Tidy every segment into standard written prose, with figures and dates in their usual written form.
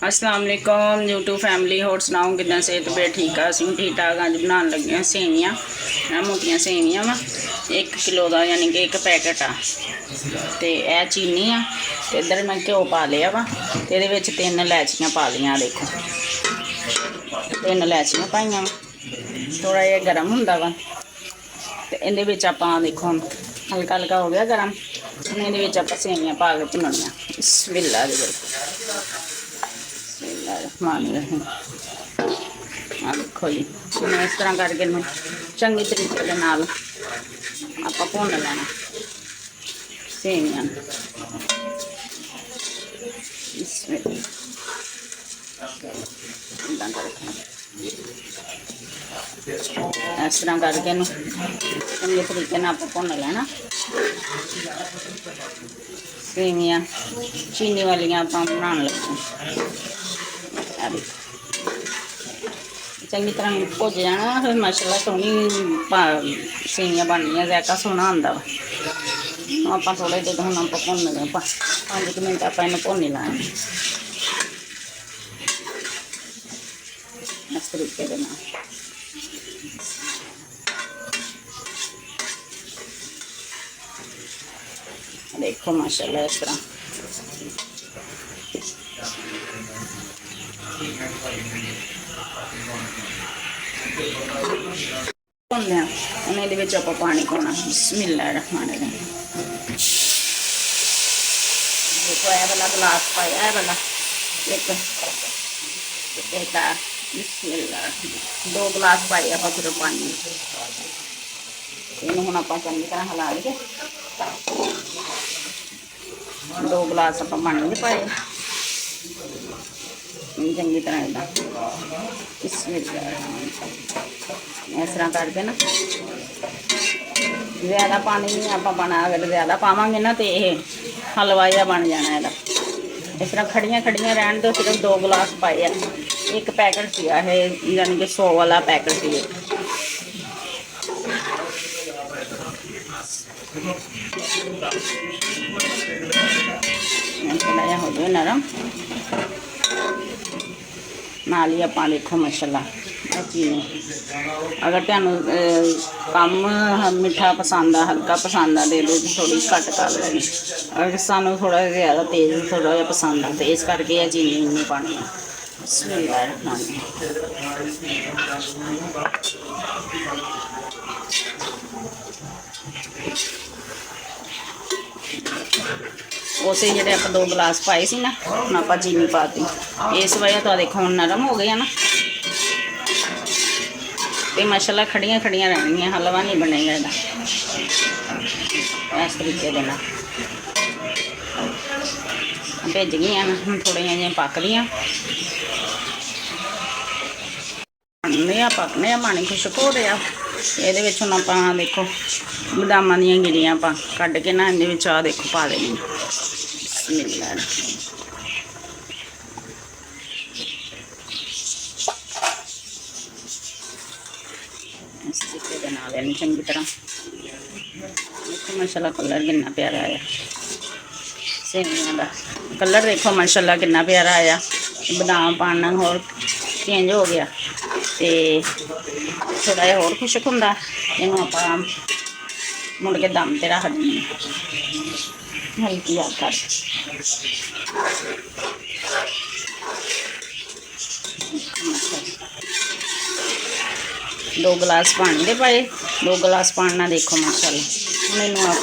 अस्सलाम वालेकुम YouTube family. होर सुनाओ कितना सेहत पे ठीक है? असं ठीक ठाक। अज बनाने लगे हैं सेवियां, मोटियां सेवियां वा 1 किलो का यानी कि 1 पैकेट आ। तो यह चीनी आ, तो इधर मैं घ्यो पा लिया वा। ये 3 इलायचियाँ पा लिया, देखो 3 इलायचियाँ पाइया वा। थोड़ा जहा गर्म होंदा वा, तो ये आप देखो हल्का हल्का हो गया गर्म। ये आप सेवियां पा के भुननिया। बिस्मिल्लाह जी, देखो जी मैं इस तरह करके चंगी तरीके के नाल आप भुन लेना सेवियां। इस तरह करके चंगे तरीके आप भुन लेना सेवियां। चीनी वालियां आप बनाने लगे, चंगी तरह भुज जाना, फिर माशाल्लाह सोहनी सेवियां बननियां, जायका सोहना आंदा वा। आप थोड़े देर हम आप भुन लें, 5 मिनट आप इन भुन ही लाने इस तरीके के नाल। देखो माशाल्लाह इस तरह भुन लिया। हम ये आप पानी पाना। बिस्मिल्लाह रहमान रहीम। देखो यह वाला गिलास पाया, यह वाला एक बिस्मिल्लाह 2 गिलास पाए आप फिर पानी। इन्हों हम आप चंगी तरह हिला के 2 गिलास आप पानी के पाए चंगी तरह इदा। इस तरह करके ना ज़्यादा पानी नहीं आप पाना, अगर ज़्यादा पावे ना तो यह हलवा जहा बन जाना है। इस तरह खड़िया खड़िया रहन दो। सिर्फ 2 गिलास पाए, 1 पैकेट सी यानी कि 100 वाला पैकेट सी। थोड़ा जहा हो जाए नरम, नाल ही आप देखो माशाल्लाह चीनी। अगर तुहानू कम मिठा पसंद आ, हल्का पसंद आ, दे दो थोड़ी घट कर लेनी। अगर सानू थोड़ा ज़्यादा तेज़ थोड़ा जहा पसंद आ, तो इस करके यह चीनी इन्नी पानी है। उसे जोड़े आप 2 गिलास पाए सी ना, हम आप चीनी पाती। इस वजह तो देखो हम नरम हो गया ना, तो माशाल्लाह खड़िया खड़िया रहनिया, हलवा नहीं बनेगा इहदा। इस तरीके देना भेज गई ना, हम थोड़िया जी पक लिया पकने पानी खुशक हो रहा। ये हम आप देखो बदामां दी गिरियां आप कढ़ के ना ये आ देखो पा देनी। इस तरीके नाल लेनी चंगी तरह। देखो माशाल्लाह कलर कितना प्यारा आया, सेवियां का कलर देखो माशाल्लाह कितना प्यारा आया। बदाम पाना होर चेंज हो गया, तो थोड़ा जहा होर खुशक होंदा। इनू आप मुड़ के दम ते रख देंगे हल्की आग कर। 2 गिलास पानी के पाए, 2 गिलास पानी ना देखो माशाल्लाह। हम इनू आप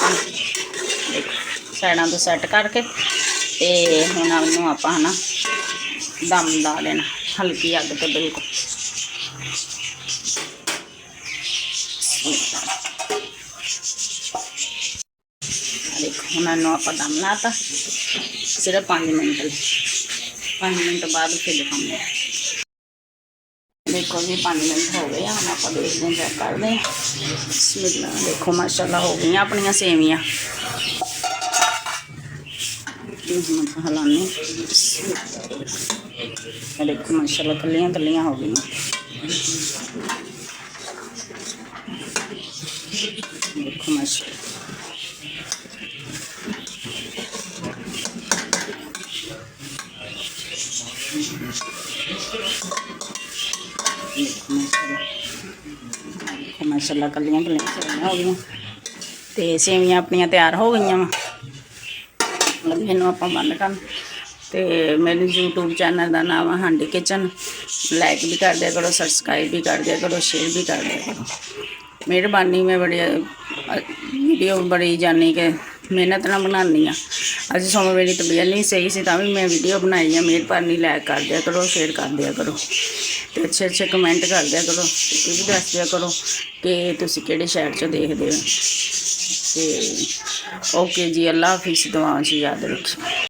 देखो साइडों तो सैट करके हम इनू आप है ना दम ला लेना हल्की अग तो बिल्कुल। देखो हम इनू आप दम लाता सिर्फ 5 मिनट, 5 मिनट बाद फिर दिखाऊंगे। देखो जी 5 मिनट हो गए, हम आप देखते हैं चेक करते हैं। बिस्मिल्लाह देखो माशाल्लाह हो गई अपन सेवियां। हिलाने देखो माशाल्लाह कलियां कलियां हो गई। देखो माशाल्लाह ਮਾਸ਼ਾਅੱਲਾ ਕੱਲੀਆਂ ਸੇਵੀਆਂ ਹੋ ਗਈਆਂ ਤੇ ਸੇਵੀਆਂ ਆਪਣੀਆਂ ਤਿਆਰ ਹੋ ਗਈਆਂ ਵਾ। ਇਹਨੂੰ ਆਪਾਂ ਬੰਦ ਕਰਨ। ਤੇ ਮੇਰੇ YouTube ਚੈਨਲ ਦਾ ਨਾਮ ਹੈ ਹਾਂਡੀ ਕਿਚਨ। ਲਾਈਕ ਵੀ ਕਰ ਦਿਆ ਕਰੋ, ਸਬਸਕ੍ਰਾਈਬ ਵੀ ਕਰ ਦਿਆ ਕਰੋ, ਸ਼ੇਅਰ ਵੀ ਕਰ ਦਿਆ ਕਰੋ। ਮਿਹਰਬਾਨੀ। मैं बड़ी वीडियो बड़ी जानी कि मेहनत ना बनानी अज सगों मेरी तबीयत नहीं सही सी, भी मैं वीडियो बनाई है। मेहरबानी लाइक कर दिया करो, शेयर कर दिया करो, तो अच्छे अच्छे कमेंट कर दिया करो, ये भी दस दिया करो कि तुसी किहड़े शहर चों देखदे हो। तो ओके जी, अल्लाह हाफिज़। दुआओं च याद रखियो।